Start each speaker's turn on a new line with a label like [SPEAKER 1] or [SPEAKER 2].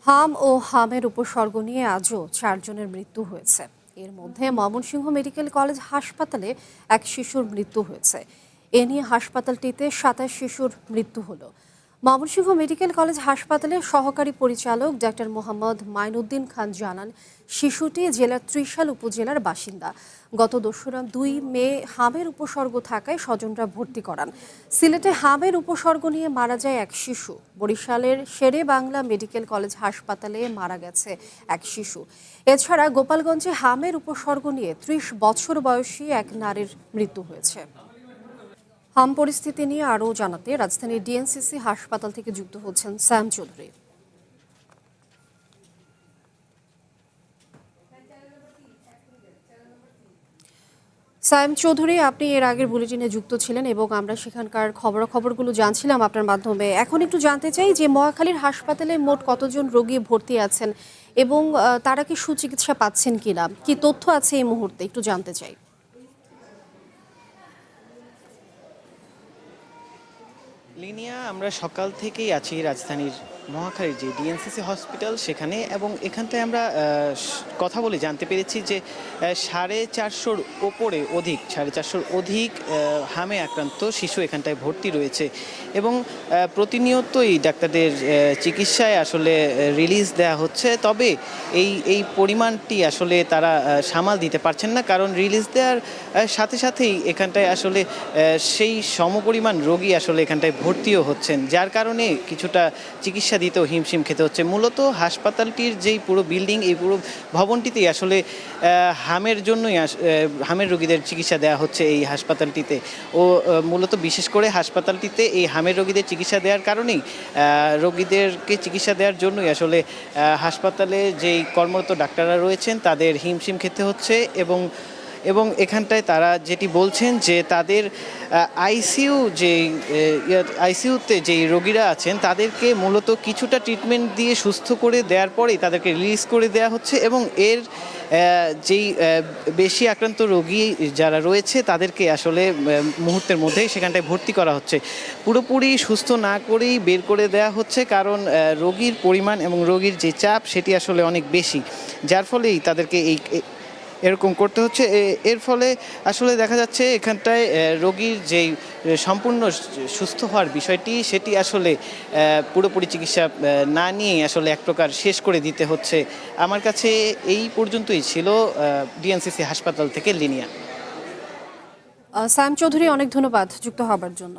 [SPEAKER 1] হাম ও হামের উপসর্গ নিয়ে আজও 4 জনের মৃত্যু হয়েছে। এর মধ্যে ময়মনসিংহ মেডিকেল কলেজ হাসপাতালে এক শিশুর মৃত্যু হয়েছে। এ নিয়ে হাসপাতালটিতে 27 শিশুর মৃত্যু হলো। ময়মনসিংহ মেডিকেল কলেজ হাসপাতালের সহকারী পরিচালক ডাক্তার মোহাম্মদ মাইনুদ্দিন খান জানান, শিশুটি জেলার ত্রিশাল উপজেলার বাসিন্দা। গত 2 মে হামের উপসর্গ থাকায় স্বজনরা ভর্তি করান। সিলেটে হামের উপসর্গ নিয়ে মারা যায় এক শিশু। বরিশালের শেরে বাংলা মেডিকেল কলেজ হাসপাতালে মারা গেছে এক শিশু। এছাড়া গোপালগঞ্জে হামের উপসর্গ নিয়ে 30 বছর বয়সী এক নারীর মৃত্যু হয়েছে। হাম পরিস্থিতি নিয়ে আরও জানাতে রাজধানীর ডিএনসিসি হাসপাতাল থেকে যুক্ত হচ্ছেন স্যাম চৌধুরী। স্যাম চৌধুরী, আপনি এর আগের বুলেটিনে যুক্ত ছিলেন এবং আমরা সেখানকার খবরাখবরগুলো জানছিলাম আপনার মাধ্যমে। এখন একটু জানতে চাই যে মহাখালীর হাসপাতালে মোট কতজন রোগী ভর্তি আছেন এবং তারা কি সুচিকিৎসা পাচ্ছেন কিনা, কি তথ্য আছে এই মুহূর্তে একটু জানতে চাই।
[SPEAKER 2] লিনিয়া, আমরা সকাল থেকেই আছি রাজধানীর মহাখালীর যে ডিএনসিসি হসপিটাল সেখানে, এবং এখানটায় আমরা কথা বলে জানতে পেরেছি যে 450-র ওপরে অধিক 450-র অধিক হামে আক্রান্ত শিশু এখানটায় ভর্তি রয়েছে এবং প্রতিনিয়তই ডাক্তারদের চিকিৎসায় আসলে রিলিজ দেওয়া হচ্ছে। তবে এই পরিমাণটি আসলে তারা সামাল দিতে পারছেন না, কারণ রিলিজ দেওয়ার সাথে সাথেই এখানটায় আসলে সেই সমপরিমাণ রোগী আসলে এখানটায় ভর্তিও হচ্ছেন, যার কারণে কিছুটা চিকিৎসা দিতেও হিমশিম খেতে হচ্ছে। মূলত হাসপাতালটির যেই পুরো বিল্ডিং, এই পুরো ভবনটিতেই আসলে হামের জন্যই হামের রোগীদের চিকিৎসা দেওয়া হচ্ছে এই হাসপাতালটিতে। ও মূলত বিশেষ করে হাসপাতালটিতে এই হামের রোগীদের চিকিৎসা দেওয়ার কারণেই, রোগীদেরকে চিকিৎসা দেওয়ার জন্যই আসলে হাসপাতালে যেই কর্মরত ডাক্তাররা রয়েছেন তাদের হিমশিম খেতে হচ্ছে। এবং এখানটায় তারা যেটি বলছেন যে তাদের আইসিইউতে যেই রোগীরা আছেন তাদেরকে মূলত কিছুটা ট্রিটমেন্ট দিয়ে সুস্থ করে দেওয়ার পরেই তাদেরকে রিলিজ করে দেওয়া হচ্ছে, এবং এর যেই বেশি আক্রান্ত রোগী যারা রয়েছে তাদেরকে আসলে মুহূর্তের মধ্যেই সেখানটায় ভর্তি করা হচ্ছে। পুরোপুরি সুস্থ না করেই বের করে দেওয়া হচ্ছে, কারণ রোগীর পরিমাণ এবং রোগীর যে চাপ সেটি আসলে অনেক বেশি, যার ফলেই তাদেরকে এরকম করতে হচ্ছে। এর ফলে আসলে দেখা যাচ্ছে এখানটায় রোগীর যেই সম্পূর্ণ সুস্থ হওয়ার বিষয়টি সেটি আসলে পুরোপুরি চিকিৎসা না নিয়েই আসলে এক প্রকার শেষ করে দিতে হচ্ছে। আমার কাছে এই পর্যন্তই ছিল ডিএনসিসি হাসপাতাল থেকে লিনিয়া।
[SPEAKER 1] স্যাম চৌধুরী, অনেক ধন্যবাদ যুক্ত হবার জন্য।